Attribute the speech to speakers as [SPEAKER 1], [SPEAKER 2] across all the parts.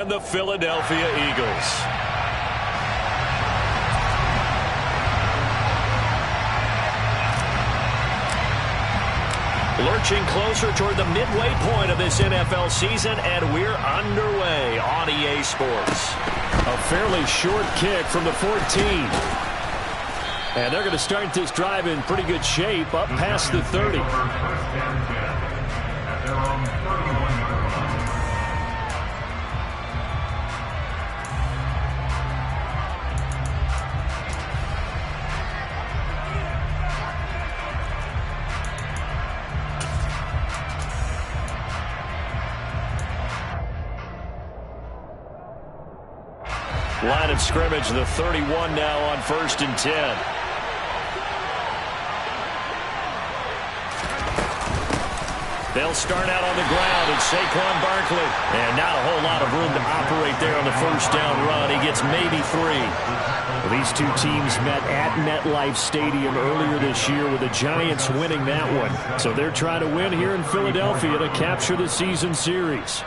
[SPEAKER 1] And the Philadelphia Eagles. Lurching closer toward the midway point of this NFL season, and we're underway on EA Sports.
[SPEAKER 2] A fairly short kick from the 14. And they're going to start this drive in pretty good shape up past the 30.
[SPEAKER 1] Line of scrimmage, the 31 now on 1st and 10. They'll start out on the ground, and Saquon Barkley. And not a whole lot of room to operate there on the first down run. He gets maybe 3.
[SPEAKER 2] Well, these two teams met at MetLife Stadium earlier this year with the Giants winning that one. So they're trying to win here in Philadelphia to capture the season series.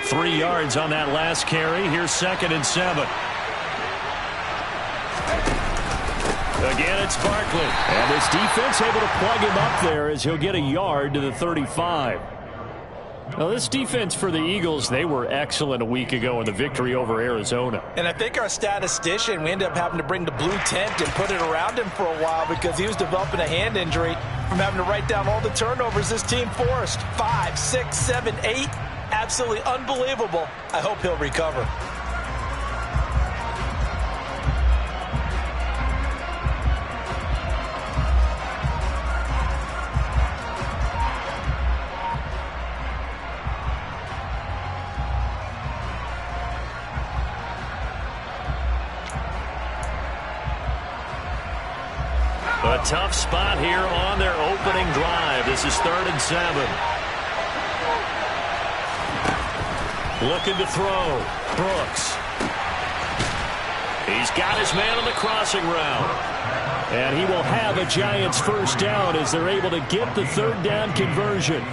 [SPEAKER 1] Three yards on that last carry. Here's 2nd and 7. Again, it's Barkley.
[SPEAKER 2] And this defense able to plug him up there as he'll get a yard to the 35. Now, this defense for the Eagles, they were excellent a week ago in the victory over Arizona.
[SPEAKER 3] And I think our statistician, we ended up having to bring the blue tent and put it around him for a while because he was developing a hand injury from having to write down all the turnovers this team forced. 5, 6, 7, 8. Absolutely unbelievable. I hope he'll recover.
[SPEAKER 1] A tough spot here on their opening drive. This is 3rd and 7. Looking to throw. Brooks. He's got his man on the crossing route.
[SPEAKER 2] And he will have a Giants first down as they're able to get the 3rd down conversion.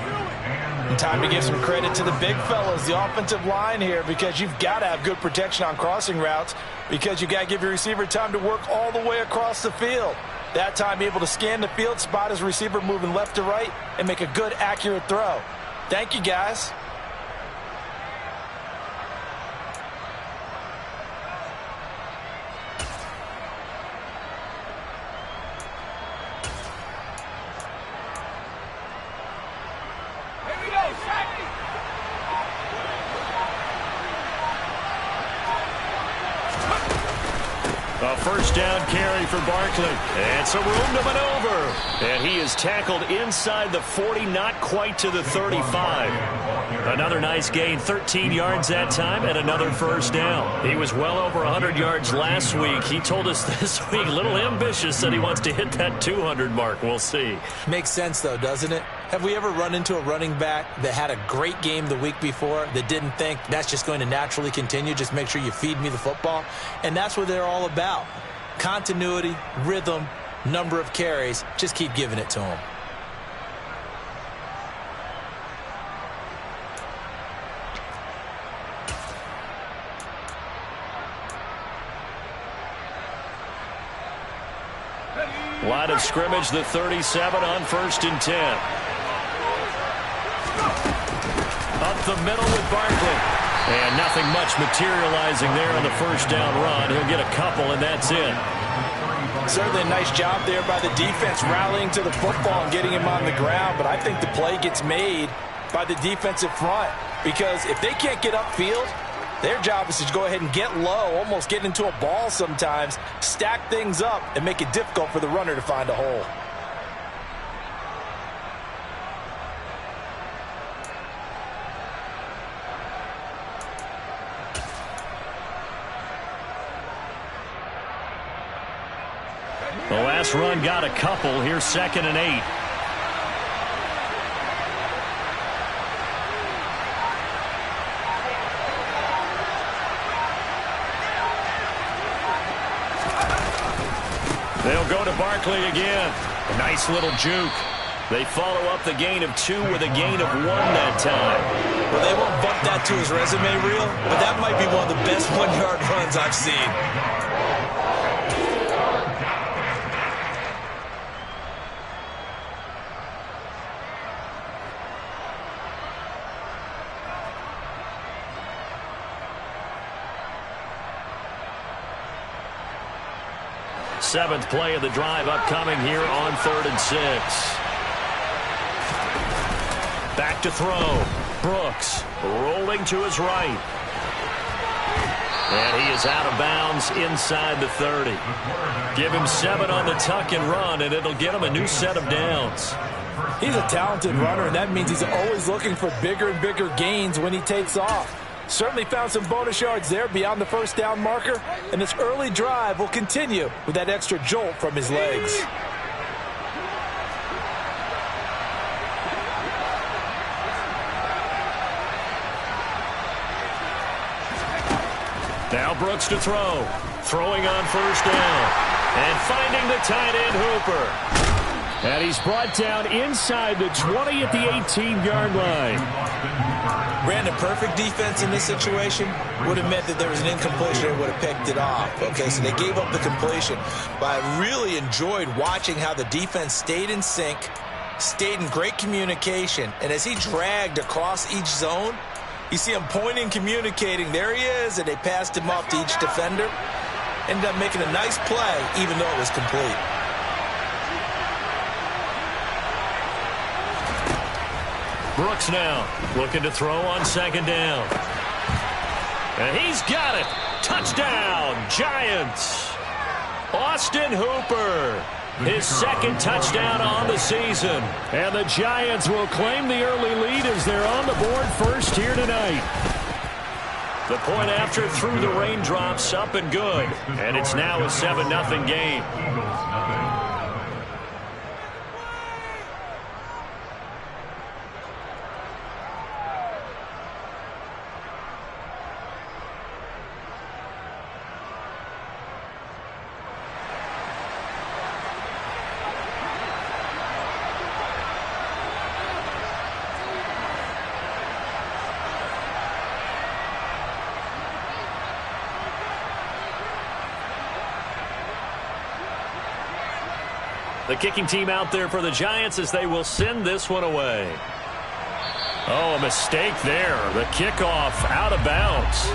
[SPEAKER 3] Time to give some credit to the big fellas, the offensive line here, because you've got to have good protection on crossing routes because you've got to give your receiver time to work all the way across the field. That time able to scan the field, spot his receiver moving left to right, and make a good, accurate throw. Thank you, guys.
[SPEAKER 1] A first down carry for Barkley. And some room to maneuver. And he is tackled inside the 40, not quite to the 35. Another nice gain, 13 yards that time, and another first down. He was well over 100 yards last week. He told us this week, a little ambitious, that he wants to hit that 200 mark. We'll see.
[SPEAKER 3] Makes sense, though, doesn't it? Have we ever run into a running back that had a great game the week before that didn't think that's just going to naturally continue? Just make sure you feed me the football. And that's what they're all about. Continuity, rhythm, number of carries. Just keep giving it to them.
[SPEAKER 1] Line of scrimmage, the 37 on 1st and 10. Up the middle with Barkley. And nothing much materializing there on the first down run. He'll get a couple, and that's it.
[SPEAKER 3] Certainly a nice job there by the defense rallying to the football and getting him on the ground. But I think the play gets made by the defensive front because if they can't get upfield, their job is to go ahead and get low, almost get into a ball sometimes, stack things up, and make it difficult for the runner to find a hole.
[SPEAKER 2] The last run got a couple. Here's 2nd and 8. They'll go to Barkley again. A nice little juke. They follow up the gain of 2 with a gain of 1 that time.
[SPEAKER 3] Well, they won't bump that to his resume reel, but that might be one of the best one-yard runs I've seen.
[SPEAKER 2] Seventh play of the drive upcoming here on 3rd and 6. Back to throw. Brooks rolling to his right. And he is out of bounds inside the 30. Give him 7 on the tuck and run, and it'll get him a new set of downs.
[SPEAKER 3] He's a talented runner, and that means he's always looking for bigger and bigger gains when he takes off. Certainly found some bonus yards there beyond the first down marker, and this early drive will continue with that extra jolt from his legs.
[SPEAKER 2] Now Brooks to throw. Throwing on 1st down. And finding the tight end Hooper. And he's brought down inside the 20 at the 18-yard line.
[SPEAKER 3] Brandon, perfect defense in this situation would have meant that there was an incompletion and would have picked it off. Okay, so they gave up the completion. But I really enjoyed watching how the defense stayed in sync, stayed in great communication, and as he dragged across each zone, you see him pointing, communicating. There he is, and they passed him off to each defender. Ended up making a nice play, even though it was complete.
[SPEAKER 2] Brooks now looking to throw on 2nd down. And he's got it. Touchdown, Giants. Austin Hooper, his 2nd touchdown on the season. And the Giants will claim the early lead as they're on the board first here tonight. The point after through the raindrops, up and good. And it's now a 7-0 game. The kicking team out there for the Giants as they will send this one away. Oh, a mistake there. The kickoff out of bounds.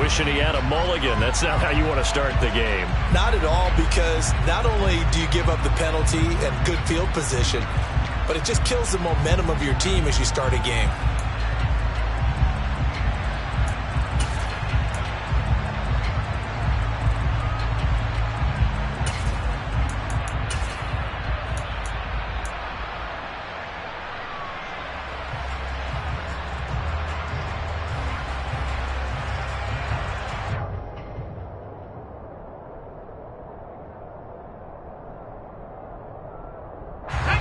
[SPEAKER 2] Wishing he had a mulligan. That's not how you want to start the game.
[SPEAKER 3] Not at all, because not only do you give up the penalty and good field position, but it just kills the momentum of your team as you start a game.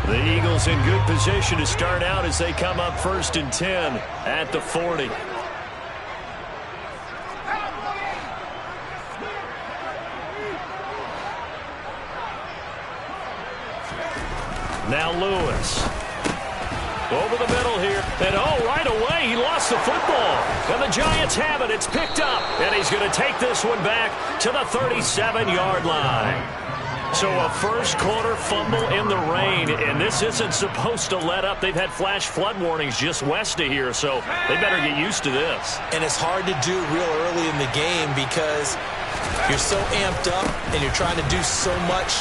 [SPEAKER 2] The Eagles in good position to start out as they come up 1st and 10 at the 40. Now Lewis. Over the middle here. And right away he lost the football. And the Giants have it. It's picked up. And he's going to take this one back to the 37-yard line. So a first quarter fumble in the rain, and this isn't supposed to let up. They've had flash flood warnings just west of here, so they better get used to this.
[SPEAKER 3] And it's hard to do real early in the game because you're so amped up and you're trying to do so much.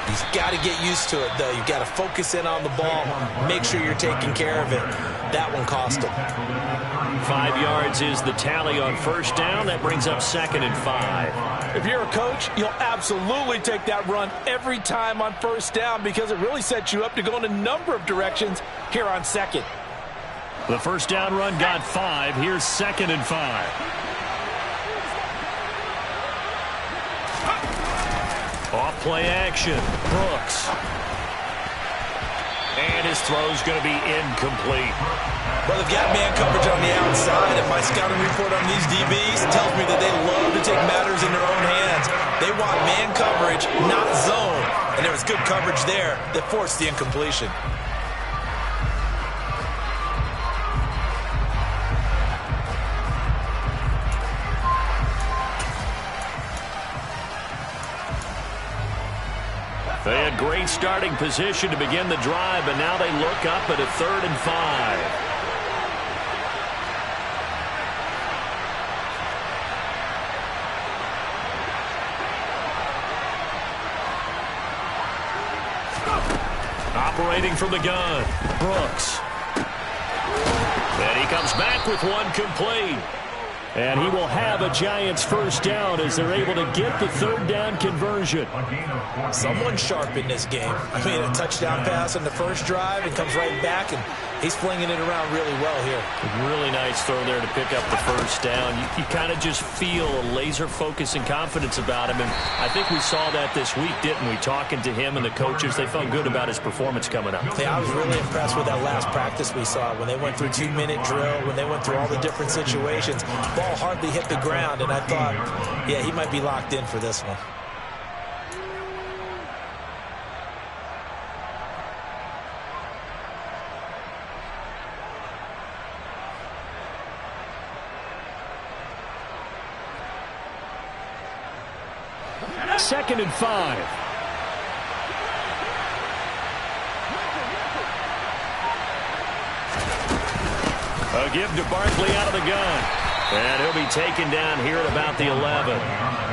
[SPEAKER 3] You've got to get used to it, though. You've got to focus in on the ball, make sure you're taking care of it. That one cost them.
[SPEAKER 2] 5 yards is the tally on 1st down. That brings up 2nd and 5.
[SPEAKER 3] If you're a coach, you'll absolutely take that run every time on 1st down because it really sets you up to go in a number of directions here on 2nd.
[SPEAKER 2] The 1st down run got 5. Here's 2nd and 5. Off play action. Brooks. And his throw's going to be incomplete.
[SPEAKER 3] Well, they've got man coverage on the outside, and my scouting report on these DBs tells me that they love to take matters in their own hands. They want man coverage, not zone. And there was good coverage there that forced the incompletion.
[SPEAKER 2] They had great starting position to begin the drive, but now they look up at a 3rd and 5. Operating from the gun, Brooks. And he comes back with one complete. And he will have a Giants first down as they're able to get the 3rd down conversion.
[SPEAKER 3] Someone sharp in this game. I mean, a touchdown pass on the first drive and comes right back, and he's flinging it around really well here.
[SPEAKER 2] A really nice throw there to pick up the first down. You kind of just feel a laser focus and confidence about him, and I think we saw that this week, didn't we? Talking to him and the coaches, they felt good about his performance coming up.
[SPEAKER 3] Yeah, I was really impressed with that last practice we saw when they went through 2-minute drill, when they went through all the different situations. Ball hardly hit the ground, and I thought, yeah, he might be locked in for this one.
[SPEAKER 2] Second and 5. A give to Barkley out of the gun. And he'll be taken down here at about the 11.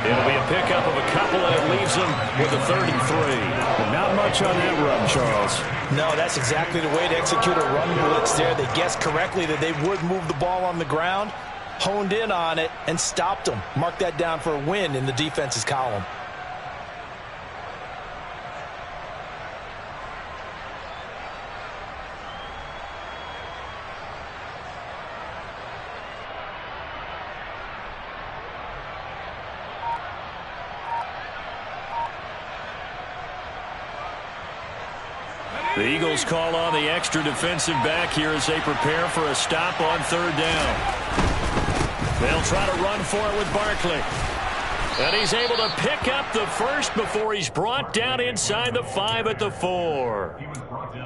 [SPEAKER 2] It'll be a pickup of a couple, and it leaves him with a 3rd and 3.
[SPEAKER 1] Well, not much on that run, Charles.
[SPEAKER 3] No, that's exactly the way to execute a run blitz there. They guessed correctly that they would move the ball on the ground, honed in on it, and stopped them. Mark that down for a win in the defense's column.
[SPEAKER 2] The Eagles call on the extra defensive back here as they prepare for a stop on 3rd down. They'll try to run for it with Barkley. And he's able to pick up the first before he's brought down inside the 5 at the 4.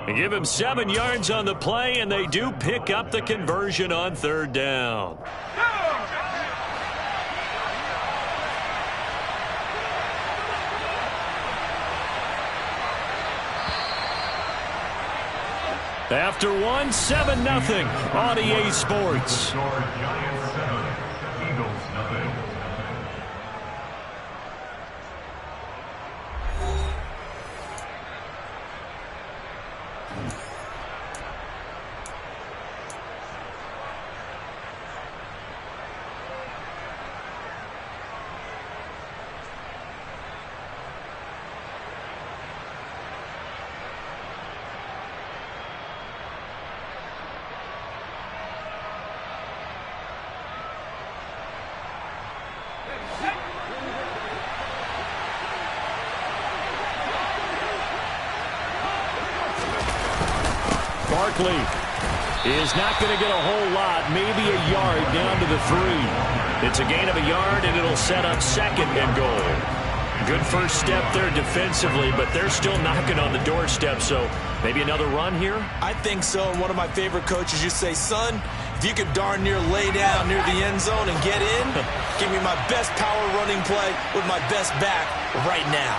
[SPEAKER 2] They give him 7 yards on the play, and they do pick up the conversion on 3rd down. After 1, 7-0 on EA Sports.
[SPEAKER 4] Giants 7, Eagles nothing.
[SPEAKER 2] Barkley is not going to get a whole lot, maybe a yard down to the 3. It's a gain of a yard, and it'll set up 2nd and goal. Good first step there defensively, but they're still knocking on the doorstep, so maybe another run here?
[SPEAKER 3] I think so. And one of my favorite coaches used to say, son, if you could darn near lay down near the end zone and get in, give me my best power running play with my best back right now.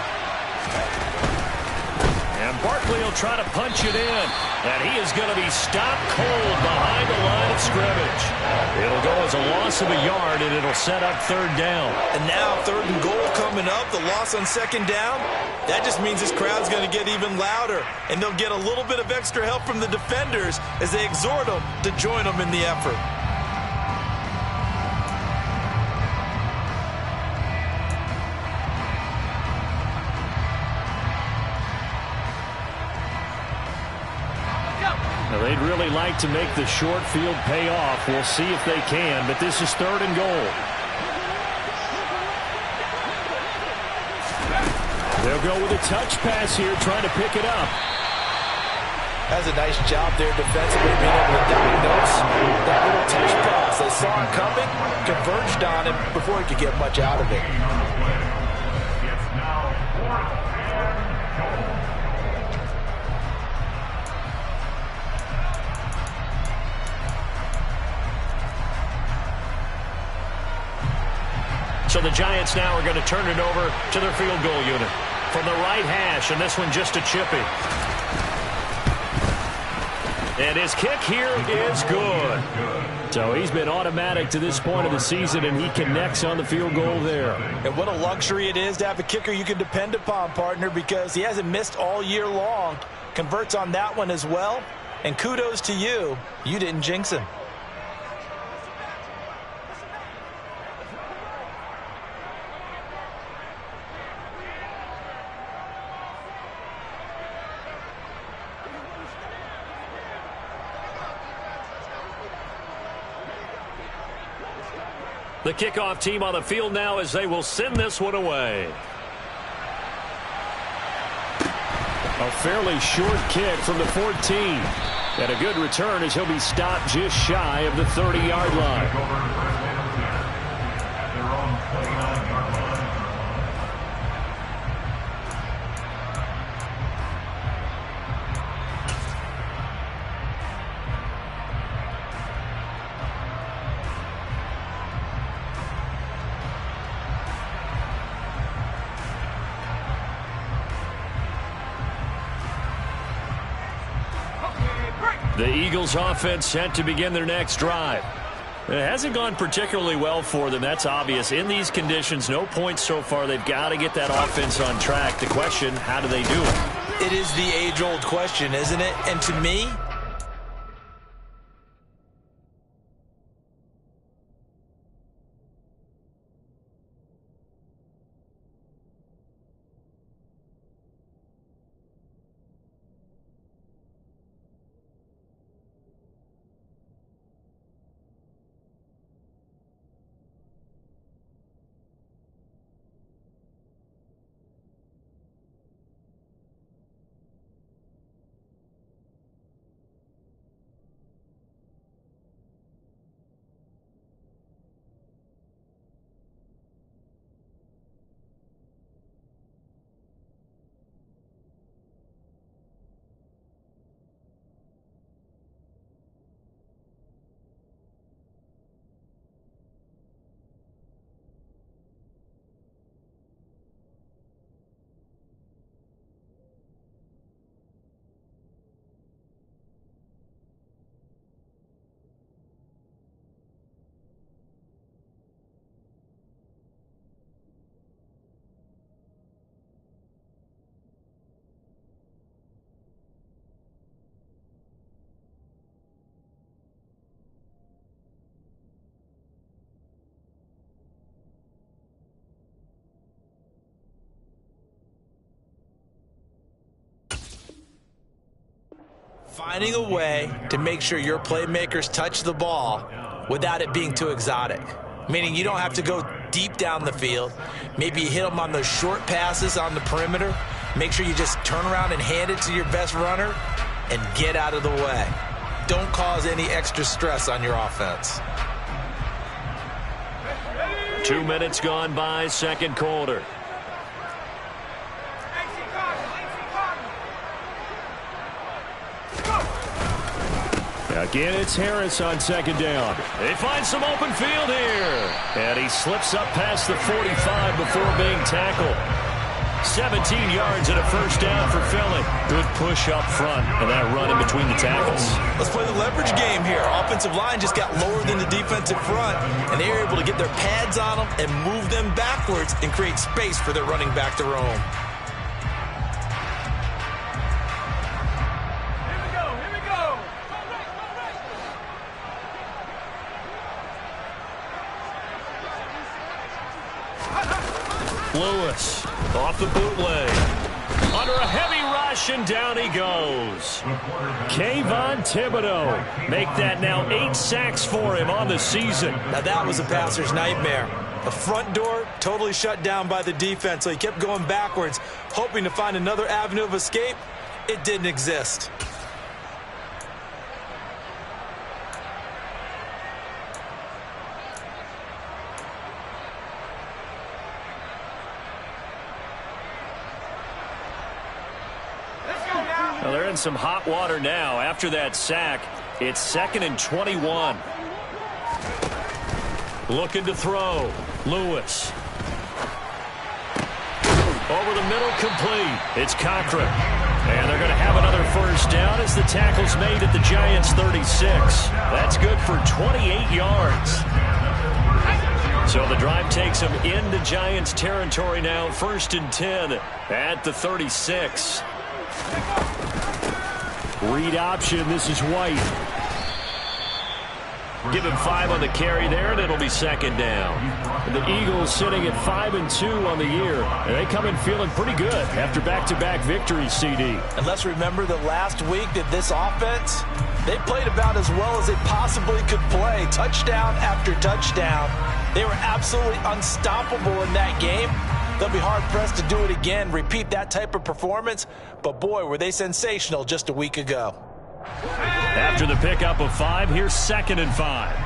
[SPEAKER 2] And Barkley will try to punch it in. And he is going to be stopped cold behind the line of scrimmage. It'll go as a loss of a yard, and it'll set up 3rd down.
[SPEAKER 3] And now 3rd and goal coming up, the loss on 2nd down. That just means this crowd's going to get even louder. And they'll get a little bit of extra help from the defenders as they exhort them to join them in the effort.
[SPEAKER 2] Now, they'd really like to make the short field pay off. We'll see if they can, but this is 3rd and goal.
[SPEAKER 1] They'll go with a touch pass here, trying to pick it up.
[SPEAKER 3] That's a nice job there defensively, being able to diagnose that little touch pass. They saw it coming, converged on him before he could get much out of it.
[SPEAKER 4] It's now 4th and goal.
[SPEAKER 1] So the Giants now are going to turn it over to their field goal unit. From the right hash, and this one just a chippy. And his kick here is good. So he's been automatic to this point of the season, and he connects on the field goal there.
[SPEAKER 3] And what a luxury it is to have a kicker you can depend upon, partner, because he hasn't missed all year long. Converts on that one as well. And kudos to you. You didn't jinx him.
[SPEAKER 1] The kickoff team on the field now as they will send this one away. A fairly short kick from the 14. And a good return as he'll be stopped just shy of the 30-yard line.
[SPEAKER 4] At their own 29-yard line.
[SPEAKER 1] The Eagles offense set to begin their next drive. It hasn't gone particularly well for them. That's obvious. In these conditions, no points so far. They've got to get that offense on track. The question, how do they do it?
[SPEAKER 3] It is the age-old question, isn't it? And to me, finding a way to make sure your playmakers touch the ball without it being too exotic. Meaning you don't have to go deep down the field. Maybe you hit them on those short passes on the perimeter. Make sure you just turn around and hand it to your best runner and get out of the way. Don't cause any extra stress on your offense.
[SPEAKER 1] 2 minutes gone by, second quarter. Again, it's Harris on second down. They find some open field here. And he slips up past the 45 before being tackled. 17 yards and a first down for Philly. Good push up front and that run in between the tackles.
[SPEAKER 3] Let's play the leverage game here. Offensive line just got lower than the defensive front, and they were able to get their pads on them and move them backwards and create space for their running back to roam.
[SPEAKER 1] Lewis off the bootleg. Under a heavy rush, and down he goes. Kayvon Thibodeau make that now 8 sacks for him on the season.
[SPEAKER 3] Now that was a passer's nightmare. The front door totally shut down by the defense, so he kept going backwards, hoping to find another avenue of escape. It didn't exist.
[SPEAKER 1] Well, they're in some hot water now. After that sack, it's 2nd and 21. Looking to throw. Lewis. Over the middle, complete. It's Cochran. And they're going to have another first down as the tackle's made at the Giants' 36. That's good for 28 yards. So the drive takes them into Giants territory now. 1st and 10 at the 36. Read option. This is White. Give him 5 on the carry there, and it'll be 2nd down. And the Eagles sitting at 5-2 on the year, and they come in feeling pretty good after back-to-back victories, CD.
[SPEAKER 3] And let's remember that last week that this offense, they played about as well as they possibly could play. Touchdown after touchdown. They were absolutely unstoppable in that game. They'll be hard-pressed to do it again, repeat that type of performance. But, boy, were they sensational just a week ago.
[SPEAKER 1] After the pickup of 5, here's 2nd and 5.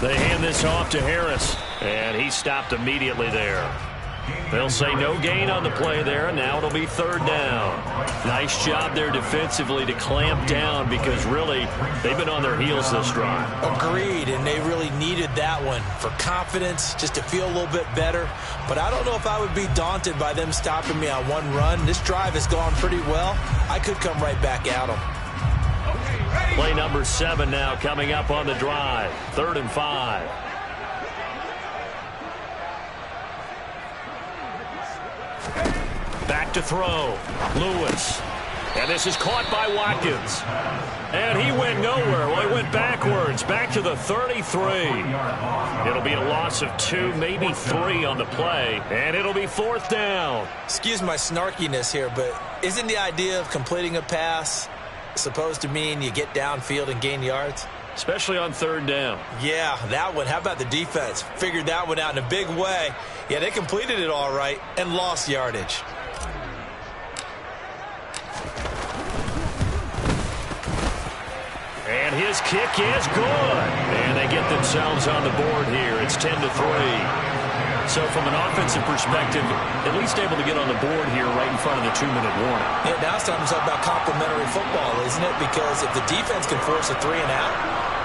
[SPEAKER 1] They hand this off to Harris, and he stopped immediately there. They'll say no gain on the play there, and now it'll be 3rd down. Nice job there defensively to clamp down because really they've been on their heels this drive.
[SPEAKER 3] Agreed, and they really needed that one for confidence, just to feel a little bit better. But I don't know if I would be daunted by them stopping me on one run. This drive has gone pretty well. I could come right back at them.
[SPEAKER 1] Play number 7 now coming up on the drive. 3rd and 5. Back to throw. Lewis. And this is caught by Watkins. And he went nowhere. Well, he went backwards. Back to the 33. It'll be a loss of 2, maybe 3 on the play. And it'll be 4th down.
[SPEAKER 3] Excuse my snarkiness here, but isn't the idea of completing a pass supposed to mean you get downfield and gain yards?
[SPEAKER 1] Especially on 3rd down.
[SPEAKER 3] Yeah, that one. How about the defense? Figured that one out in a big way. Yeah, they completed it all right and lost yardage.
[SPEAKER 1] And his kick is good. And they get themselves on the board here. It's 10-3. So from an offensive perspective, at least able to get on the board here right in front of the 2-minute warning.
[SPEAKER 3] Yeah, now it's time to talk about complementary football, isn't it? Because if the defense can force a 3 and out,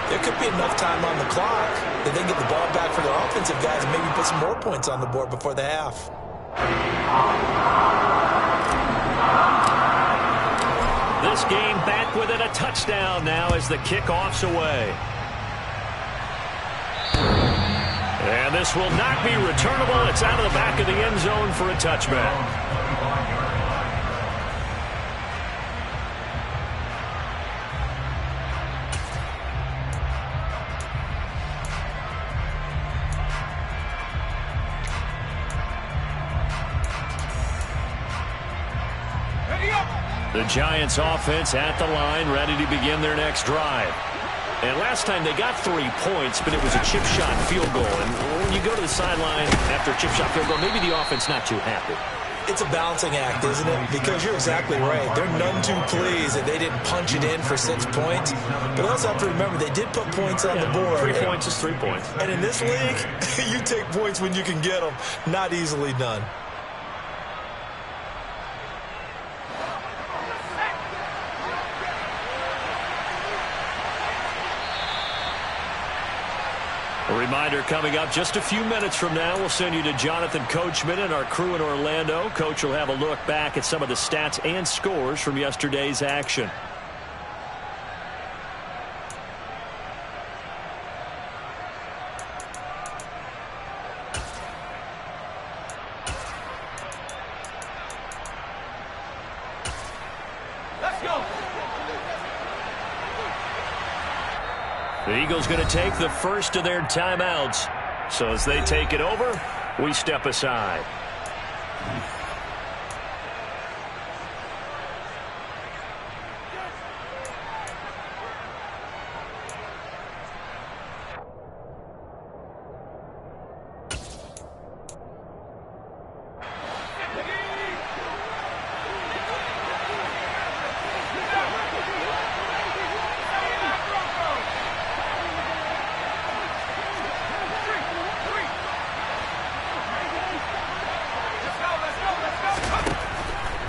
[SPEAKER 3] there could be enough time on the clock that they can get the ball back for their offensive guys and maybe put some more points on the board before the half.
[SPEAKER 1] This game back within a touchdown now as the kickoff's away. And this will not be returnable. It's out of the back of the end zone for a touchback. The Giants offense at the line, ready to begin their next drive. And last time they got 3 points, but it was a chip shot field goal. And when you go to the sideline after a chip shot field goal, maybe the offense not too happy.
[SPEAKER 3] It's a balancing act, isn't it? Because you're exactly right. They're none too pleased that they didn't punch it in for 6 points. But also have to remember, they did put points on the board.
[SPEAKER 1] 3 points is 3 points.
[SPEAKER 3] And in this league, you take points when you can get them. Not easily done.
[SPEAKER 1] A reminder coming up just a few minutes from now, we'll send you to Jonathan Coachman and our crew in Orlando. Coach will have a look back at some of the stats and scores from yesterday's action.
[SPEAKER 2] Let's go.
[SPEAKER 1] The Eagles going to take the first of their timeouts. So as they take it over, we step aside.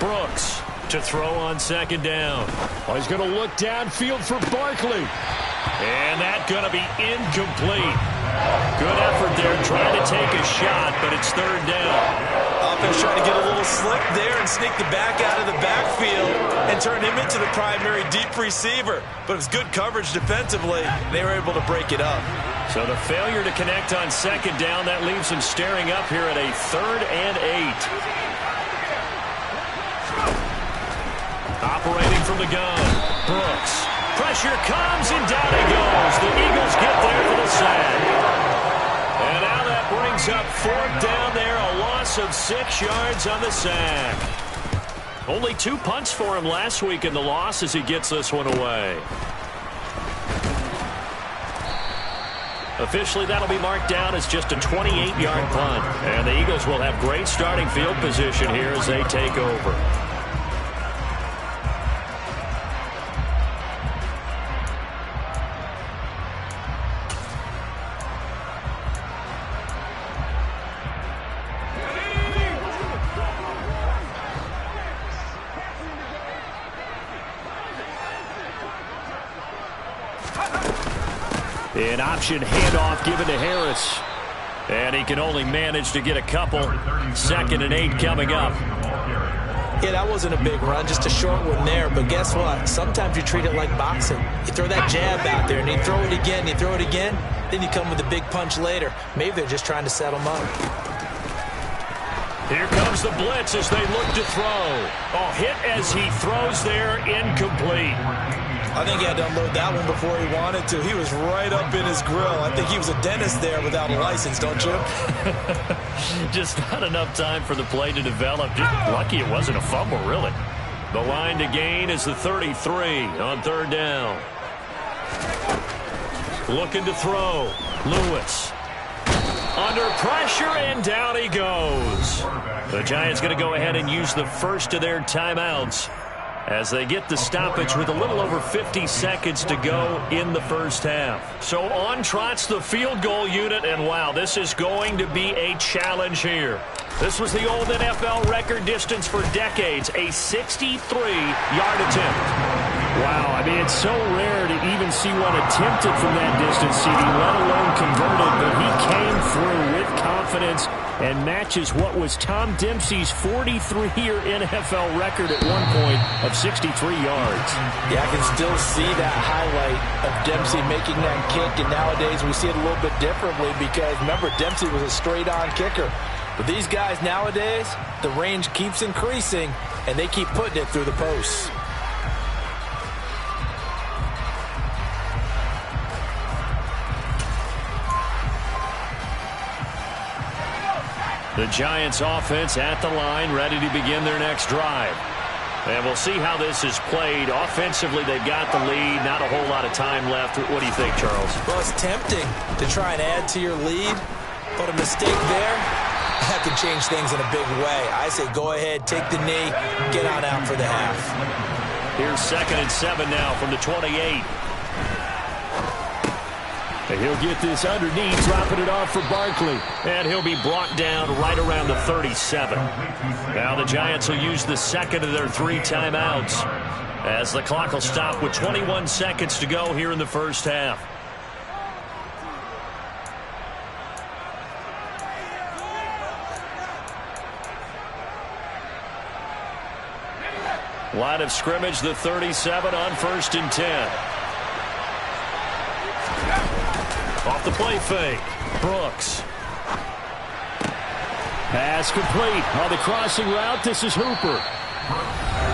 [SPEAKER 2] Brooks to throw on second down. Oh, he's going to look downfield for Barkley. And that's going to be incomplete. Good effort there trying to take a shot, but it's third down.
[SPEAKER 3] Offense trying to get a little slick there and sneak the back out of the backfield and turn him into the primary deep receiver. But it was good coverage defensively. They were able to break it up.
[SPEAKER 2] So the failure to connect on second down, that leaves him staring up here at a 3rd and 8. Operating from the gun, Brooks. Pressure comes, and down he goes. The Eagles get there for the sack. And now that brings up 4th down there, a loss of 6 yards on the sack. Only 2 punts for him last week in the loss as he gets this one away. Officially, that'll be marked down as just a 28-yard punt. And the Eagles will have great starting field position here as they take over. An option handoff given to Harris. And he can only manage to get a couple. 2nd and 8 coming up.
[SPEAKER 3] Yeah, that wasn't a big run, just a short one there. But guess what? Sometimes you treat it like boxing. You throw that jab out there, and you throw it again, you throw it again, then you come with a big punch later. Maybe they're just trying to settle him up.
[SPEAKER 2] Here comes the blitz as they look to throw. Oh, hit as he throws there, incomplete.
[SPEAKER 3] I think he had to unload that one before he wanted to. He was right up in his grill. I think he was a dentist there without a license, don't you?
[SPEAKER 2] Just not enough time for the play to develop. Just lucky it wasn't a fumble, really. The line to gain is the 33 on 3rd down. Looking to throw. Lewis. Under pressure, and down he goes. The Giants going to go ahead and use the first of their timeouts as they get the stoppage with a little over 50 seconds to go in the first half. So on trots the field goal unit, and wow, this is going to be a challenge here. This was the old NFL record distance for decades, a 63-yard attempt. Wow, I mean, it's so rare to even see one attempted from that distance, CD, let alone converted, but he came through with confidence and matches what was Tom Dempsey's 43-year NFL record at one point of 63 yards.
[SPEAKER 3] Yeah, I can still see that highlight of Dempsey making that kick, and nowadays we see it a little bit differently because, remember, Dempsey was a straight-on kicker. But these guys nowadays, the range keeps increasing, and they keep putting it through the posts.
[SPEAKER 2] The Giants offense at the line, ready to begin their next drive. And we'll see how this is played. Offensively, they've got the lead. Not a whole lot of time left. What do you think, Charles?
[SPEAKER 3] Well, it's tempting to try and add to your lead, but a mistake there, that could change things in a big way. I say go ahead, take the knee, get on out for the half.
[SPEAKER 2] Here's 2nd and 7 now from the 28. And he'll get this underneath, dropping it off for Barkley. And he'll be brought down right around the 37. Now the Giants will use the 2nd of their 3 timeouts as the clock will stop with 21 seconds to go here in the first half. Line of scrimmage, the 37 on 1st and 10. Off the play fake. Brooks. Pass complete. On the crossing route, this is Hooper.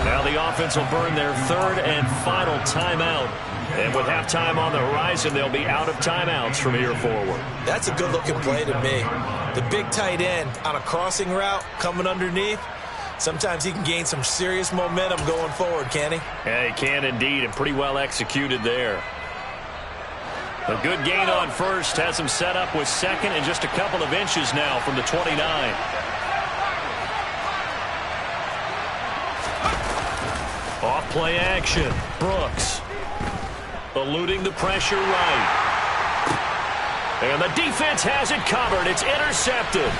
[SPEAKER 2] Now the offense will burn their 3rd and final timeout. And with halftime on the horizon, they'll be out of timeouts from here forward.
[SPEAKER 3] That's a good-looking play to me. The big tight end on a crossing route coming underneath. Sometimes he can gain some serious momentum going forward, can he?
[SPEAKER 2] Yeah, he can indeed, and pretty well executed there. A good gain on 1st, has him set up with 2nd and just a couple of inches now from the 29. Off play action, Brooks. Eluding the pressure right. And the defense has it covered. It's intercepted.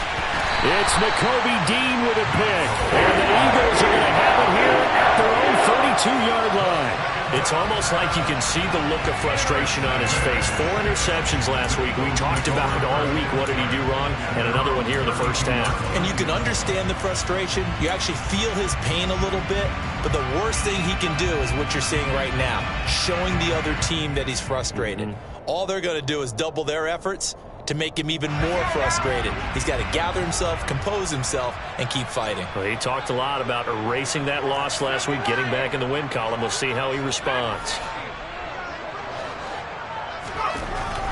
[SPEAKER 1] It's Nakobe Dean with a pick. And the Eagles are going to have it here at their own 32-yard line.
[SPEAKER 2] It's almost like you can see the look of frustration on his face. 4 interceptions last week. We talked about it all week. What did he do wrong? And another one here in the first half.
[SPEAKER 3] And you can understand the frustration. You actually feel his pain a little bit. But the worst thing he can do is what you're seeing right now, showing the other team that he's frustrated. All they're going to do is double their efforts to make him even more frustrated. He's got to gather himself, compose himself, and keep fighting.
[SPEAKER 2] Well, he talked a lot about erasing that loss last week, getting back in the win column. We'll see how he responds.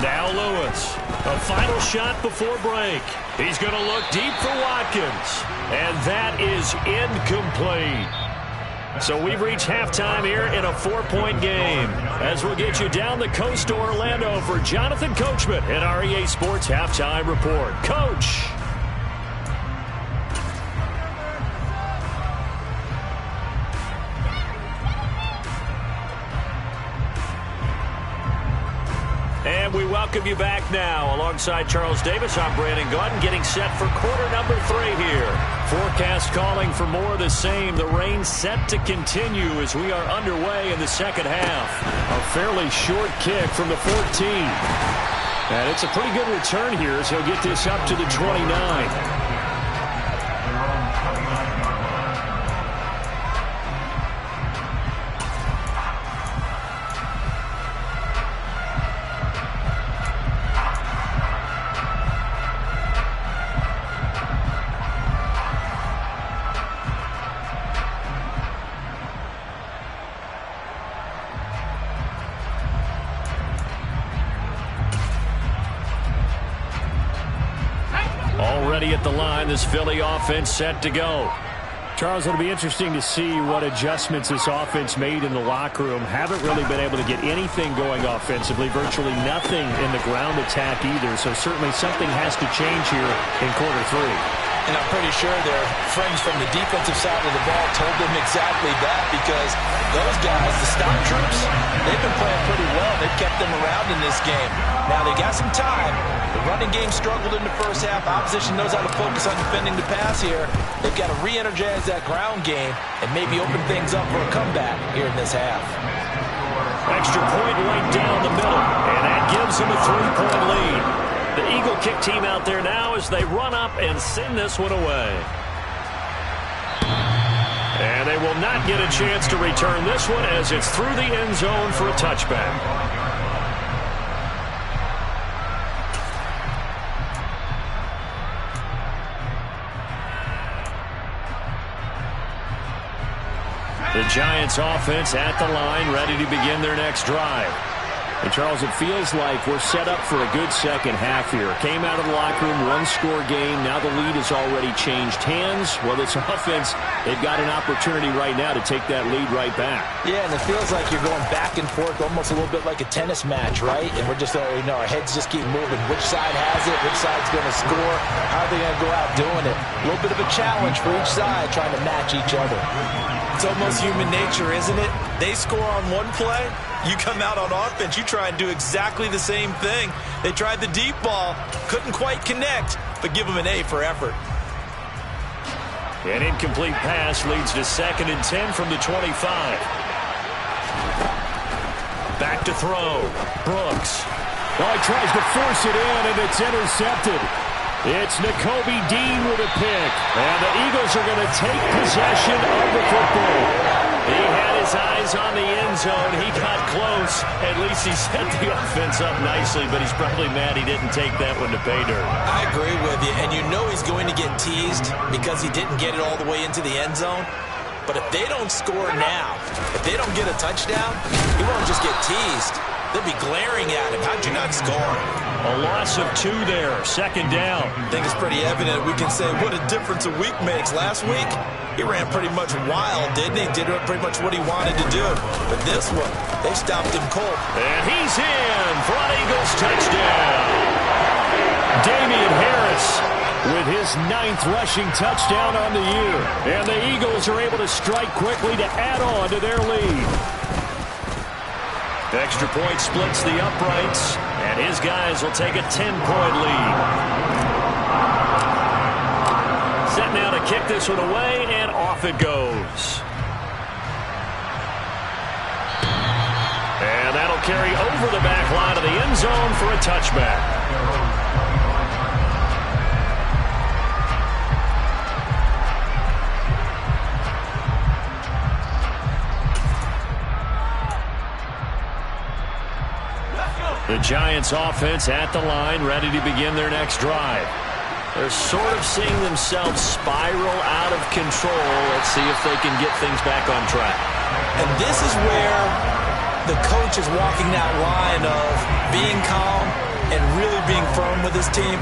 [SPEAKER 2] Now Lewis, a final shot before break. He's going to look deep for Watkins, and that is incomplete. So we've reached halftime here in a 4-point game. As we'll get you down the coast to Orlando for Jonathan Coachman at our EA Sports Halftime Report. Coach. And we welcome you back now. Alongside Charles Davis, I'm Brandon Gaudin, getting set for quarter number 3 here. Forecast calling for more of the same. The rain set to continue as we are underway in the second half.
[SPEAKER 1] A fairly short kick from the 14. And it's a pretty good return here as he'll get this up to the 29. Already at the line, this Philly offense set to go. Charles, it'll be interesting to see what adjustments this offense made in the locker room. Haven't really been able to get anything going offensively, virtually nothing in the ground attack either. So certainly something has to change here in quarter 3.
[SPEAKER 3] And I'm pretty sure their friends from the defensive side of the ball told them exactly that, because those guys, the stop troops, they've been playing pretty well. They've kept them around in this game. Now they got some time. The running game struggled in the first half. Opposition knows how to focus on defending the pass here. They've got to re-energize that ground game and maybe open things up for a comeback here in this half.
[SPEAKER 2] Extra point right down the middle, and that gives them a 3-point lead. The Eagle kick team out there now as they run up and send this one away. And they will not get a chance to return this one as it's through the end zone for a touchback. The Giants offense at the line, ready to begin their next drive. And Charles, it feels like we're set up for a good second half here. Came out of the locker room, 1-score game. Now the lead has already changed hands. Well, this offense, they've got an opportunity right now to take that lead right back.
[SPEAKER 3] Yeah, and it feels like you're going back and forth, almost a little bit like a tennis match, right? And we're just, our heads just keep moving. Which side has it? Which side's going to score? How are they going to go out doing it? A little bit of a challenge for each side, trying to match each other. It's almost human nature, isn't it? They score on one play. You come out on offense, you try and do exactly the same thing. They tried the deep ball, couldn't quite connect, but give them an A for effort.
[SPEAKER 2] An incomplete pass leads to 2nd and 10 from the 25. Back to throw. Brooks.
[SPEAKER 1] Oh, he tries to force it in, and it's intercepted. It's Nakobe Dean with a pick. And the Eagles are going to take possession of the football.
[SPEAKER 2] He had his eyes on the end zone. He got close. At least he set the offense up nicely, but he's probably mad he didn't take that one to pay dirt.
[SPEAKER 3] I agree with you, and you know he's going to get teased because he didn't get it all the way into the end zone. But if they don't score now, if they don't get a touchdown, he won't just get teased. They'll be glaring at him. How'd you not score?
[SPEAKER 2] A loss of 2 there. 2nd down.
[SPEAKER 3] I think it's pretty evident. We can say what a difference a week makes. Last week, he ran pretty much wild, didn't he? Did pretty much what he wanted to do. But this one, they stopped him cold.
[SPEAKER 2] And he's in for an Eagles touchdown. Damian Harris with his 9th rushing touchdown on the year. And the Eagles are able to strike quickly to add on to their lead. The extra point splits the uprights, and his guys will take a 10-point lead.
[SPEAKER 1] kick this one away, and off it goes. And that'll carry over the back line of the end zone for a touchback. The Giants offense at the line, ready to begin their next drive. They're sort of seeing themselves spiral out of control. Let's see if they can get things back on track.
[SPEAKER 3] And this is where the coach is walking that line of being calm and really being firm with his team.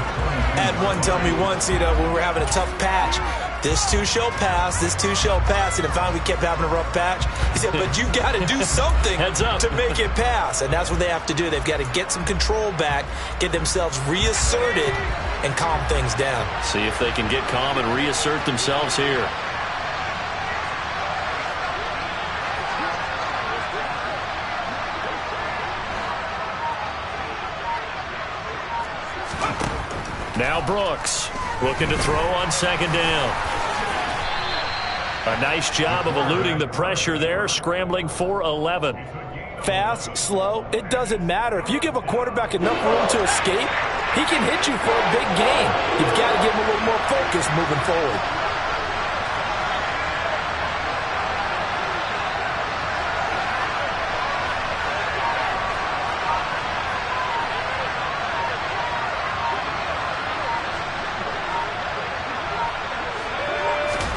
[SPEAKER 3] Had one tell me once, when we were having a tough patch, this too shall pass, this too shall pass. And finally we kept having a rough patch. He said, but you got to do something to make it pass. And that's what they have to do. They've got to get some control back, get themselves reasserted, and calm things down.
[SPEAKER 1] See if they can get calm and reassert themselves here. Now Brooks looking to throw on second down. A nice job of eluding the pressure there, scrambling for 11.
[SPEAKER 3] Fast, slow, it doesn't matter. If you give a quarterback enough room to escape, he can hit you for a big gain. You've got to give him a little more focus moving forward.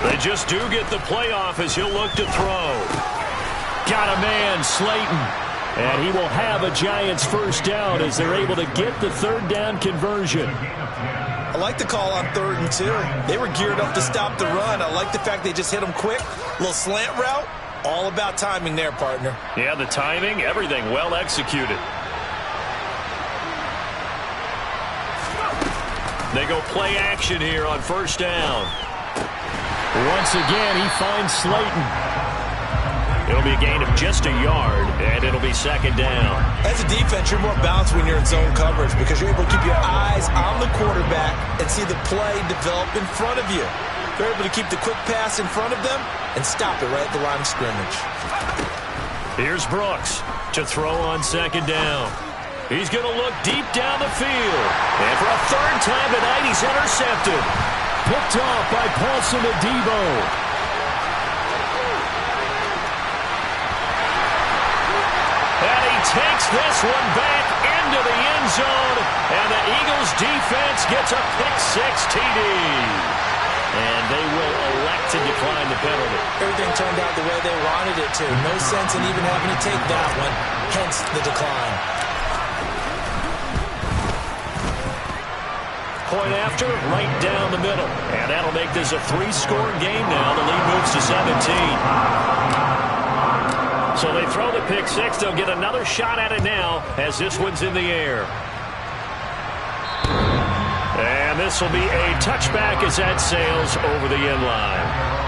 [SPEAKER 1] They just do get the playoff as he'll look to throw. Got a man, Slayton. And he will have a Giants first down as they're able to get the third down conversion.
[SPEAKER 3] I like the call on 3rd and 2. They were geared up to stop the run. I like the fact they just hit them quick. Little slant route. All about timing there, partner.
[SPEAKER 1] Yeah, the timing, everything well executed. They go play action here on first down. Once again, he finds Slayton. It'll be a gain of just a yard, and it'll be second down.
[SPEAKER 3] As a defense, you're more balanced when you're in zone coverage because you're able to keep your eyes on the quarterback and see the play develop in front of you. You're able to keep the quick pass in front of them and stop it right at the line of scrimmage.
[SPEAKER 1] Here's Brooks to throw on second down. He's going to look deep down the field. And for a third time tonight, he's intercepted. Picked off by Paulson Adebo. And he takes this one back into the end zone. And the Eagles defense gets a pick-6 TD. And they will elect to decline the penalty.
[SPEAKER 3] Everything turned out the way they wanted it to. No sense in even having to take that one. Hence the decline.
[SPEAKER 1] Point after, right down the middle. And that'll make this a 3-score game now. The lead moves to 17. So they throw the pick-6. They'll get another shot at it now as this one's in the air. And this will be a touchback as that sails over the end line.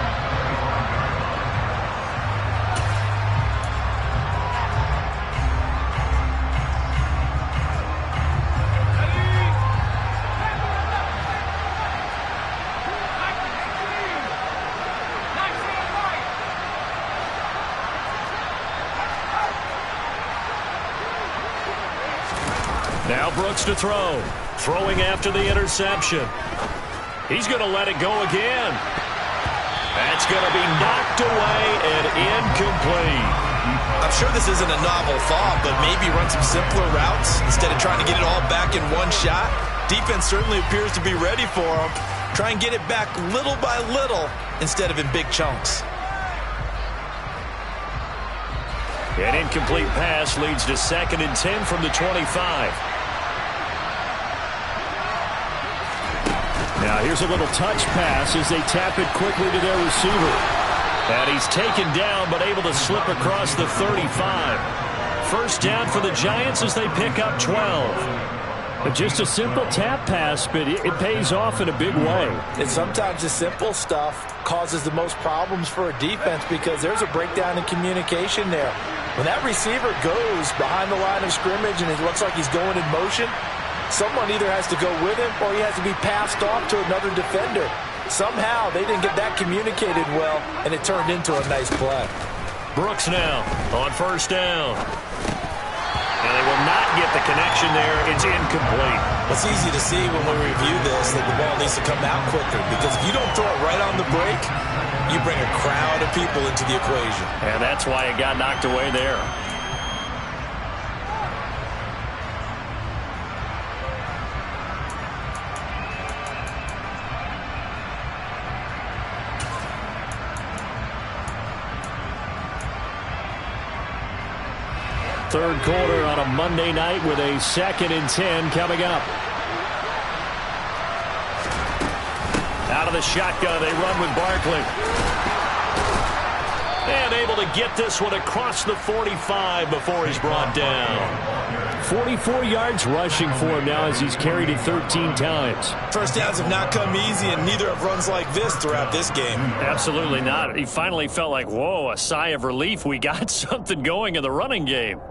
[SPEAKER 1] Now Brooks to throw. Throwing after the interception. He's going to let it go again. That's going to be knocked away and incomplete.
[SPEAKER 3] I'm sure this isn't a novel thought, but maybe run some simpler routes instead of trying to get it all back in one shot. Defense certainly appears to be ready for him. Try and get it back little by little instead of in big chunks.
[SPEAKER 1] An incomplete pass leads to 2nd and 10 from the 25. Now here's a little touch pass as they tap it quickly to their receiver. And he's taken down but able to slip across the 35. First down for the Giants as they pick up 12. Just a simple tap pass, but it pays off in a big way.
[SPEAKER 3] And sometimes the simple stuff causes the most problems for a defense because there's a breakdown in communication there. When that receiver goes behind the line of scrimmage and it looks like he's going in motion, someone either has to go with him or he has to be passed off to another defender. Somehow they didn't get that communicated well, and it turned into a nice play.
[SPEAKER 2] Brooks now on first down. And they will not get the connection there. It's incomplete.
[SPEAKER 3] It's easy to see when we review this that the ball needs to come out quicker, because if you don't throw it right on the break, you bring a crowd of people into the equation.
[SPEAKER 2] And that's why it got knocked away there. Third quarter on a Monday night with a 2nd and 10 coming up. Out of the shotgun, they run with Barkley. And able to get this one across the 45 before he's brought down. 44 yards rushing for him now as he's carried it 13 times.
[SPEAKER 3] First downs have not come easy, and neither have runs like this throughout this game.
[SPEAKER 2] Absolutely not. He finally felt like, whoa, a sigh of relief. We got something going in the running game.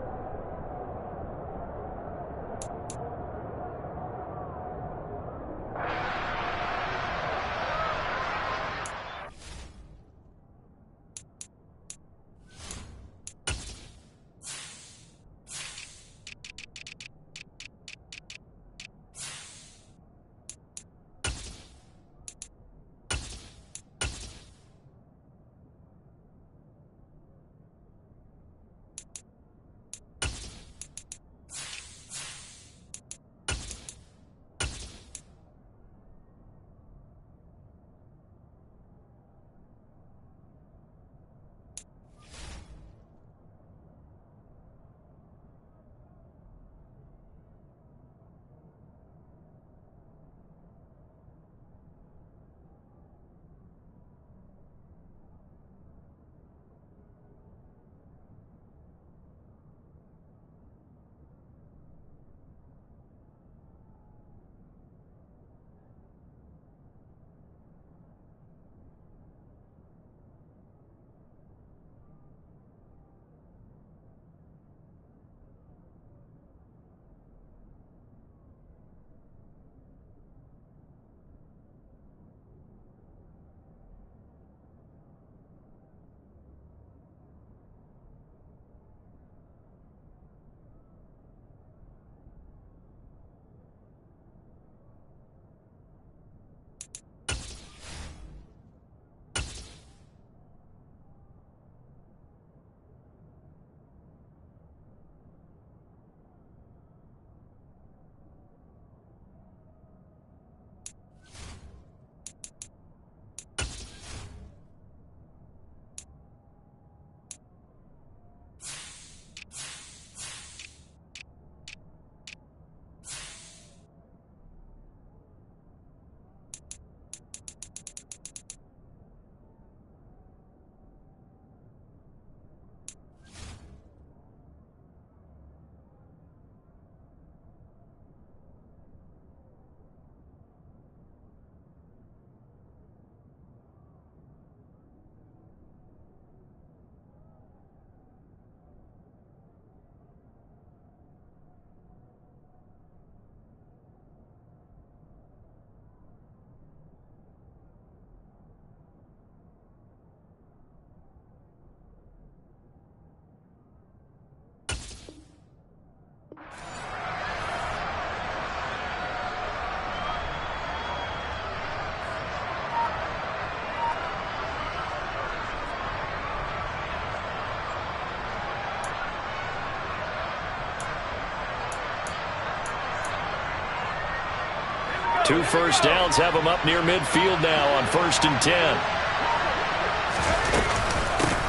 [SPEAKER 2] Two first downs have them up near midfield now on 1st and 10.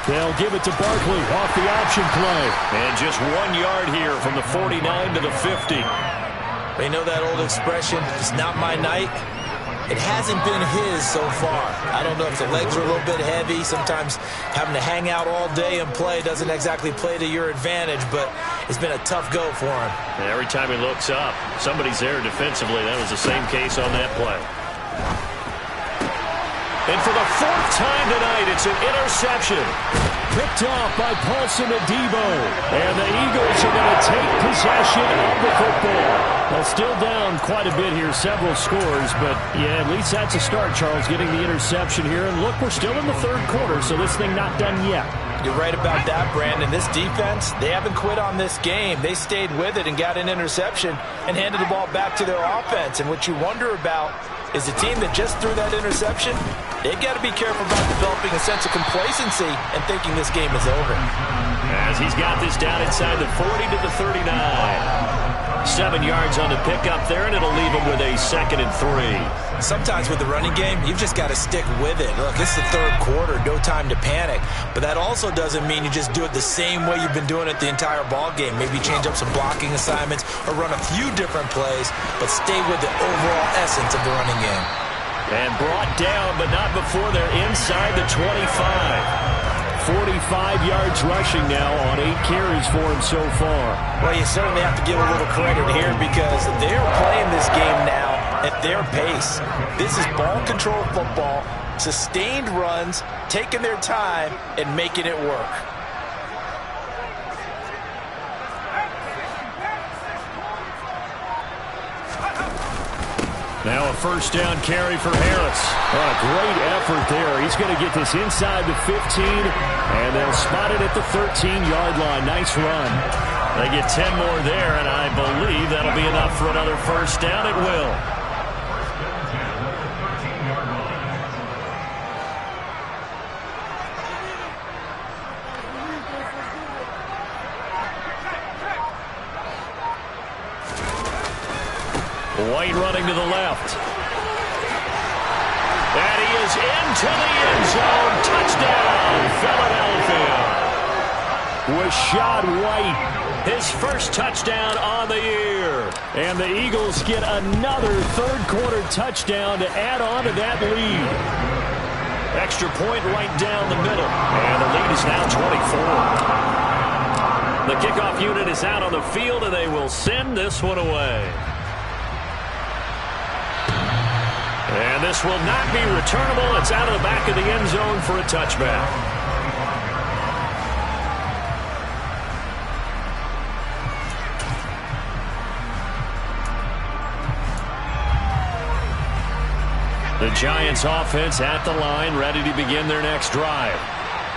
[SPEAKER 2] They'll give it to Barkley off the option play. And just 1 yard here from the 49 to the 50.
[SPEAKER 3] They know that old expression, it's not my night. It hasn't been his so far. I don't know if the legs are a little bit heavy. Sometimes having to hang out all day and play doesn't exactly play to your advantage, but it's been a tough go for him.
[SPEAKER 2] And every time he looks up, somebody's there defensively. That was the same case on that play.
[SPEAKER 1] And for the fourth time tonight, it's an interception.
[SPEAKER 2] Picked off by Paulson Adebo. And the Eagles are going to take possession of the football. Well, still down quite a bit here, several scores. But, yeah, at least that's a start, Charles, getting the interception here. And look, we're still in the third quarter, so this thing not done yet.
[SPEAKER 3] You're right about that, Brandon. This defense, they haven't quit on this game. They stayed with it and got an interception and handed the ball back to their offense. And what you wonder about is the team that just threw that interception, they've got to be careful about developing a sense of complacency and thinking this game is over.
[SPEAKER 1] As he's got this down inside the 40 to the 39. 7 yards on the pickup there, and it'll leave him with a 2nd and 3.
[SPEAKER 3] Sometimes with the running game, you've just got to stick with it. Look, it's the third quarter, no time to panic. But that also doesn't mean you just do it the same way you've been doing it the entire ball game. Maybe change up some blocking assignments or run a few different plays, but stay with the overall essence of the running game.
[SPEAKER 1] And brought down, but not before they're inside the 25.
[SPEAKER 2] 45 yards rushing now on 8 carries for him so far.
[SPEAKER 3] Well, you certainly have to give a little credit here because they're playing this game now at their pace. This is ball control football, sustained runs, taking their time, and making it work.
[SPEAKER 2] Now a first down carry for Harris. Oh, a great effort there. He's going to get this inside the 15, and they'll spot it at the 13-yard line. Nice run.
[SPEAKER 1] They get 10 more there, and I believe that'll be enough for another first down. It will. White running to the left. And he is into the end zone. Touchdown, Philadelphia.
[SPEAKER 2] Rashad White.
[SPEAKER 1] His first touchdown on the year.
[SPEAKER 2] And the Eagles get another third-quarter touchdown to add on to that lead.
[SPEAKER 1] Extra point right down the middle. And the lead is now 24. The kickoff unit is out on the field, and they will send this one away. And this will not be returnable. It's out of the back of the end zone for a touchback. The Giants offense at the line, ready to begin their next drive.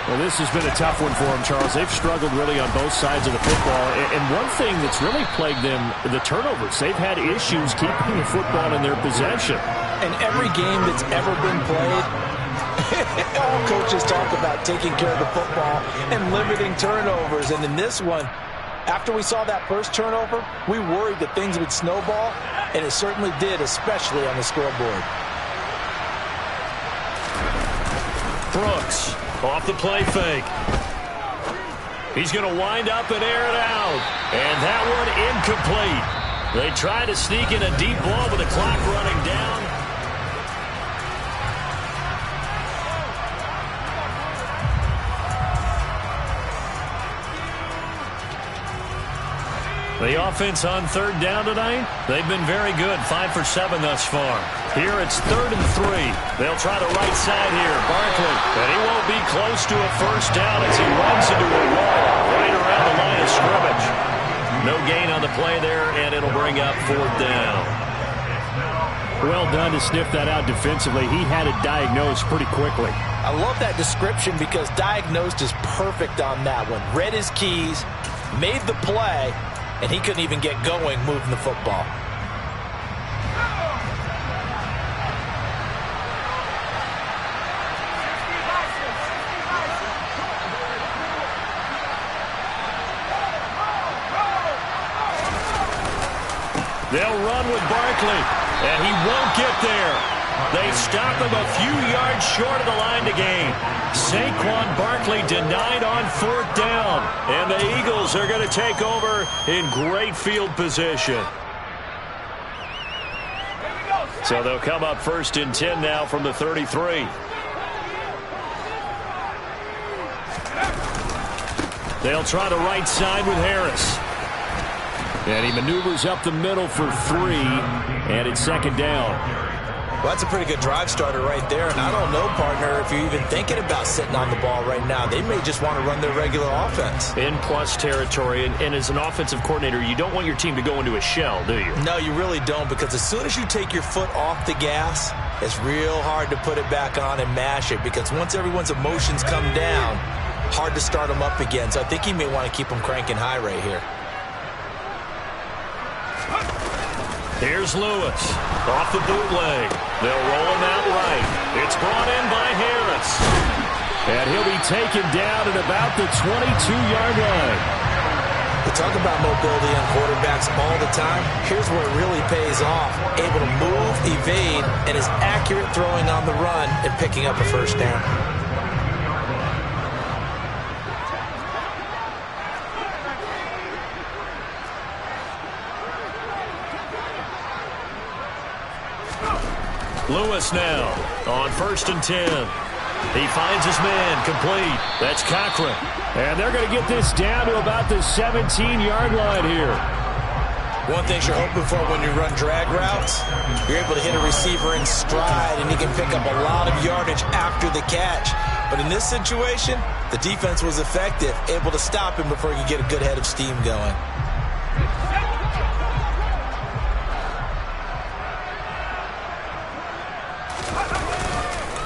[SPEAKER 2] Well, this has been a tough one for them, Charles. They've struggled really on both sides of the football. And one thing that's really plagued them, the turnovers. They've had issues keeping the football in their possession.
[SPEAKER 3] In every game that's ever been played, all coaches talk about taking care of the football and limiting turnovers. And in this one, after we saw that first turnover, we worried that things would snowball, and it certainly did, especially on the scoreboard.
[SPEAKER 1] Brooks off the play fake. He's going to wind up and air it out. And that one incomplete. They try to sneak in a deep ball with the clock running down. The offense on third down tonight, they've been very good. 5 for 7 thus far. Here it's 3rd and 3. They'll try the right side here. Barkley, and he won't be close to a first down as he runs into a wall right around the line of scrimmage. No gain on the play there, and it'll bring up 4th down.
[SPEAKER 2] Well done to sniff that out defensively. He had it diagnosed pretty quickly.
[SPEAKER 3] I love that description because diagnosed is perfect on that one. Read his keys, made the play, and he couldn't even get going moving the football.
[SPEAKER 1] They'll run with Barkley, and he won't get there. They stop him a few yards short of the line to gain. Saquon Barkley denied on 4th down, and the Eagles are going to take over in great field position. So they'll come up 1st and 10 now from the 33. They'll try the right side with Harris.
[SPEAKER 2] And he maneuvers up the middle for 3, and it's 2nd down.
[SPEAKER 3] Well, that's a pretty good drive starter right there. And I don't know, partner, if you're even thinking about sitting on the ball right now. They may just want to run their regular offense.
[SPEAKER 1] In plus territory, and as an offensive coordinator, you don't want your team to go into a shell, do you?
[SPEAKER 3] No, you really don't, because as soon as you take your foot off the gas, it's real hard to put it back on and mash it, because once everyone's emotions come down, hard to start them up again. So I think he may want to keep them cranking high right here.
[SPEAKER 1] Here's Lewis off the bootleg. They'll roll him out right. It's brought in by Harris. And he'll be taken down at about the 22-yard line.
[SPEAKER 3] We talk about mobility on quarterbacks all the time. Here's where it really pays off. Able to move, evade, and is accurate throwing on the run and picking up a first down.
[SPEAKER 1] Lewis now on 1st and 10. He finds his man complete. That's Cochran. And they're going to get this down to about the 17-yard line here.
[SPEAKER 3] One thing you're hoping for when you run drag routes, you're able to hit a receiver in stride, and he can pick up a lot of yardage after the catch. But in this situation, the defense was effective, able to stop him before he could get a good head of steam going.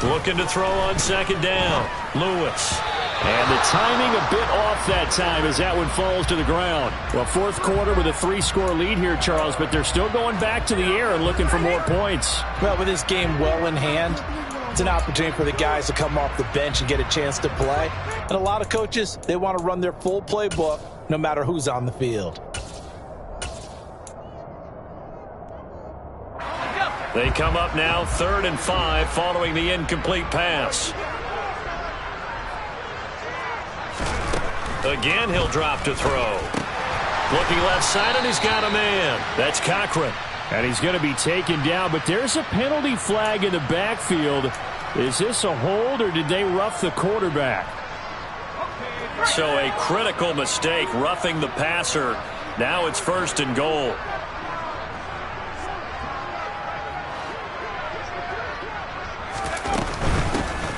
[SPEAKER 1] Looking to throw on 2nd down. Lewis. And the timing a bit off that time as that one falls to the ground. Well, 4th quarter with a 3-score lead here, Charles, but they're still going back to the air and looking for more points.
[SPEAKER 3] Well, with this game well in hand, it's an opportunity for the guys to come off the bench and get a chance to play. And a lot of coaches, they want to run their full playbook no matter who's on the field.
[SPEAKER 1] They come up now 3rd and 5 following the incomplete pass. Again, he'll drop to throw. Looking left side, and he's got a man. That's Cochran. And he's going to be taken down, but there's a penalty flag in the backfield. Is this a hold, or did they rough the quarterback? So a critical mistake, roughing the passer. Now it's 1st and goal.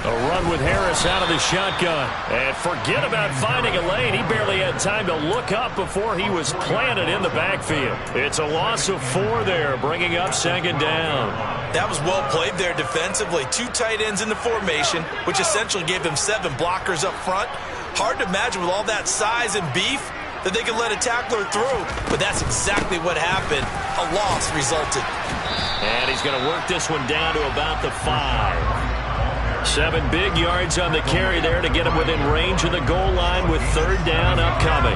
[SPEAKER 1] A run with Harris out of the shotgun. And forget about finding a lane. He barely had time to look up before he was planted in the backfield. It's a loss of 4 there, bringing up 2nd down.
[SPEAKER 3] That was well played there defensively. 2 tight ends in the formation, which essentially gave them 7 blockers up front. Hard to imagine with all that size and beef that they could let a tackler through. But that's exactly what happened. A loss resulted.
[SPEAKER 1] And he's going to work this one down to about the 5. 7 big yards on the carry there to get him within range of the goal line with 3rd down upcoming.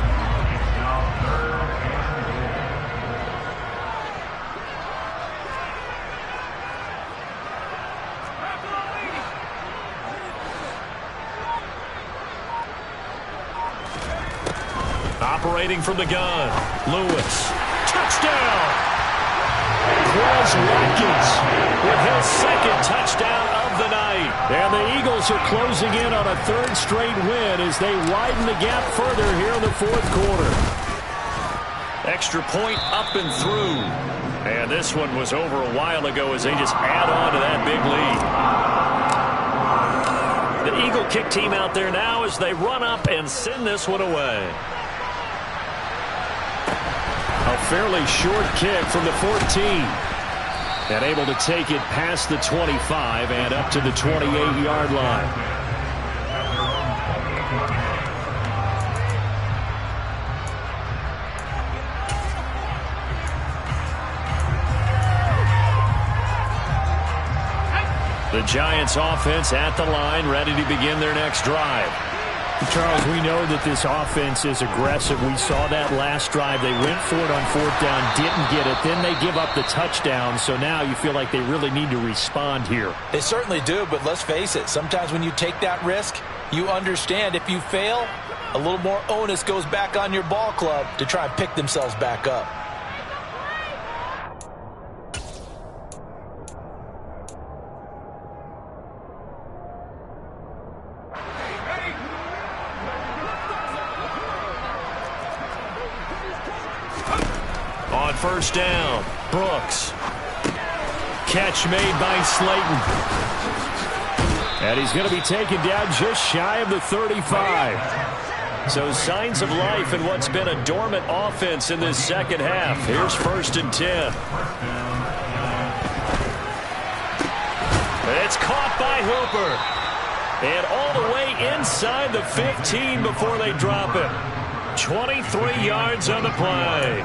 [SPEAKER 1] Operating from the gun, Lewis. Touchdown! Quez Watkins with his 2nd touchdown of the night. And the Eagles are closing in on a 3rd straight win as they widen the gap further here in the 4th quarter. Extra point up and through. And this one was over a while ago as they just add on to that big lead. The Eagle kick team out there now as they run up and send this one away. A fairly short kick from the 14. And able to take it past the 25 and up to the 28-yard line. The Giants offense at the line, ready to begin their next drive. Charles, we know that this offense is aggressive. We saw that last drive. They went for it on 4th down, didn't get it. Then they give up the touchdown. So now you feel like they really need to respond here.
[SPEAKER 3] They certainly do, but let's face it. Sometimes when you take that risk, you understand if you fail, a little more onus goes back on your ball club to try and pick themselves back up. On 1st down, Brooks.
[SPEAKER 1] catch made by Slayton. And he's going to be taken down just shy of the 35. So signs of life in what's been a dormant offense in this second half. Here's 1st and 10. It's caught by Hooper. And all the way inside the 15 before they drop it. 23 yards on the play.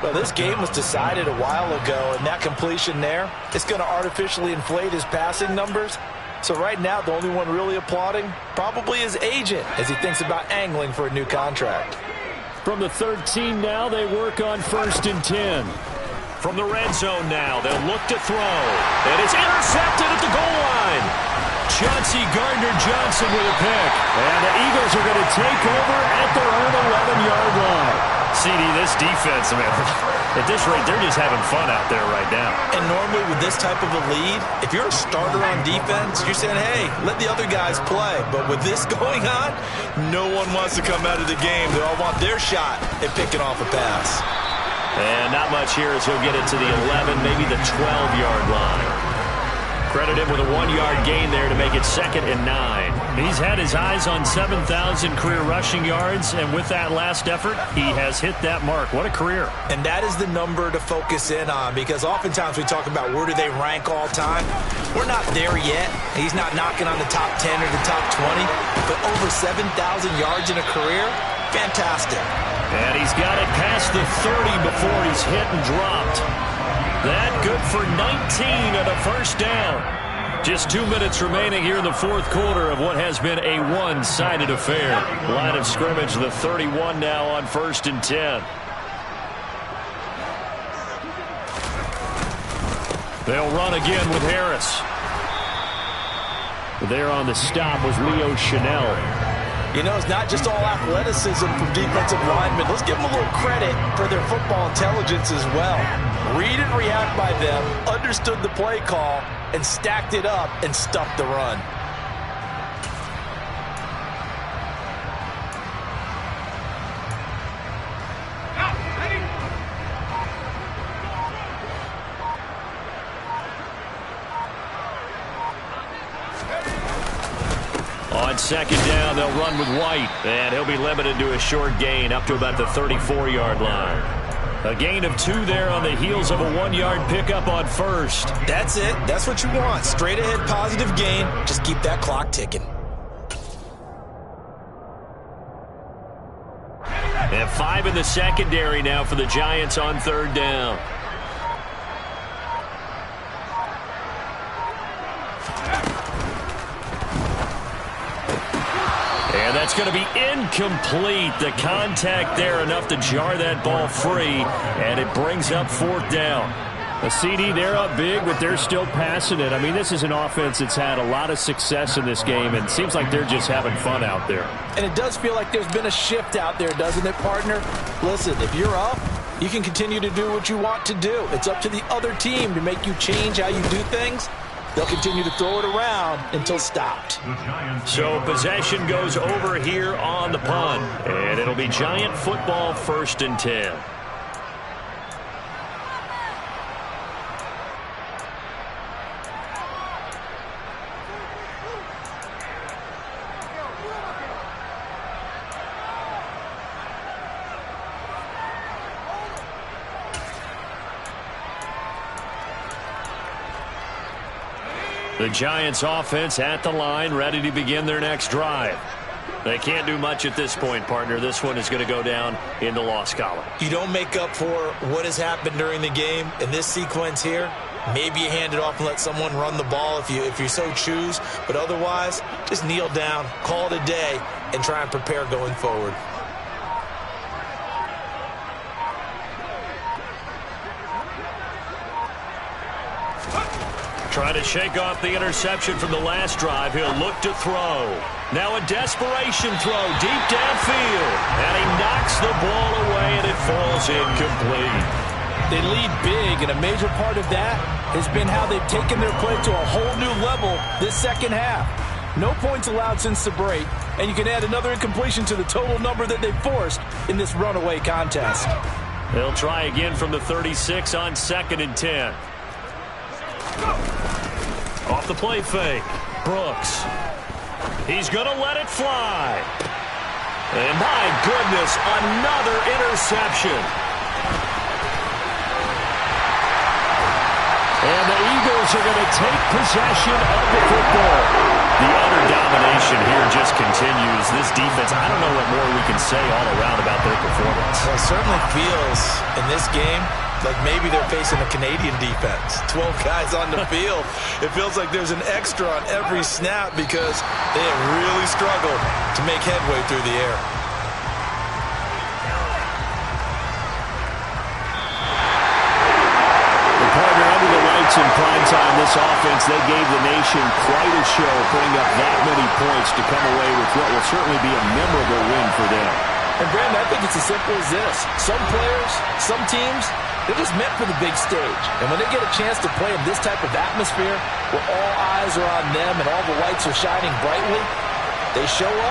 [SPEAKER 3] Well, this game was decided a while ago, and that completion there, it's going to artificially inflate his passing numbers. So right now, the only one really applauding probably his agent as he thinks about angling for a new contract.
[SPEAKER 1] From the 13 now, they work on 1st and 10. From the red zone now, they'll look to throw. And it's intercepted at the goal line. Chauncey Gardner-Johnson with a pick. And the Eagles are going to take over at their own 11-yard line.
[SPEAKER 2] CD, this defense, man, at this rate, they're just having fun out there right now.
[SPEAKER 3] And normally with this type of a lead, if you're a starter on defense, you're saying, hey, let the other guys play. But with this going on, no one wants to come out of the game. They all want their shot at picking off a pass.
[SPEAKER 1] And not much here as he'll get it to the 11, maybe the 12-yard line. Credit him with a 1-yard gain there to make it 2nd and 9. He's had his eyes on 7,000 career rushing yards, and with that last effort, he has hit that mark. What a career.
[SPEAKER 3] And that is the number to focus in on, because oftentimes we talk about where do they rank all time. We're not there yet. He's not knocking on the top 10 or the top 20, but over 7,000 yards in a career, fantastic.
[SPEAKER 1] And he's got it past the 30 before he's hit and dropped. That good for 19 and a 1st down. Just 2 minutes remaining here in the 4th quarter of what has been a one-sided affair. Line of scrimmage, the 31 now on 1st and 10. They'll run again with Harris. There on the stop was Leo Chanel.
[SPEAKER 3] You know, it's not just all athleticism from defensive linemen. Let's give them a little credit for their football intelligence as well. Read and react by them, understood the play call, and stacked it up and stuffed the run.
[SPEAKER 1] On 2nd down, they'll run with White, and he'll be limited to a short gain up to about the 34-yard line. A gain of 2 there on the heels of a 1-yard pickup on 1st.
[SPEAKER 3] That's it. That's what you want. Straight ahead positive gain. Just keep that clock ticking.
[SPEAKER 1] And 5 in the secondary now for the Giants on 3rd down. And that's going to be incomplete. The contact there enough to jar that ball free, and it brings up 4th down. A CD, they're up big, but they're still passing it. I mean, this is an offense that's had a lot of success in this game, and it seems like they're just having fun out there.
[SPEAKER 3] And it does feel like there's been a shift out there, doesn't it, partner? Listen, if you're up, you can continue to do what you want to do. It's up to the other team to make you change how you do things. They'll continue to throw it around until stopped.
[SPEAKER 1] So possession goes over here on the punt, and it'll be Giant football 1st and 10. The Giants offense at the line, ready to begin their next drive. They can't do much at this point, partner. This one is going to go down in the loss column.
[SPEAKER 3] You don't make up for what has happened during the game in this sequence here. Maybe you hand it off and let someone run the ball if you so choose. But otherwise, just kneel down, call it a day, and try and prepare going forward.
[SPEAKER 1] Trying to shake off the interception from the last drive. He'll look to throw. Now a desperation throw deep downfield. And he knocks the ball away, and it falls incomplete.
[SPEAKER 3] They lead big, and a major part of that has been how they've taken their play to a whole new level this second half. No points allowed since the break, and you can add another incompletion to the total number that they forced in this runaway contest.
[SPEAKER 1] They'll try again from the 36 on 2nd and 10.
[SPEAKER 2] Off the play fake. Brooks. He's going to let it fly. And my goodness, another interception. And the Eagles are going to take possession of the football.
[SPEAKER 1] The utter domination here just continues. This defense, I don't know what more we can say all around about their performance.
[SPEAKER 3] Well, it certainly feels in this game like maybe they're facing a Canadian defense. 12 guys on the field. It feels like there's an extra on every snap because they have really struggled to make headway through the air.
[SPEAKER 1] In prime time, this offense, they gave the nation quite a show, putting up that many points to come away with what will certainly be a memorable win for them.
[SPEAKER 3] And Brandon, I think it's as simple as this. Some players, some teams, they're just meant for the big stage. And when they get a chance to play in this type of atmosphere, where all eyes are on them and all the lights are shining brightly, they show up.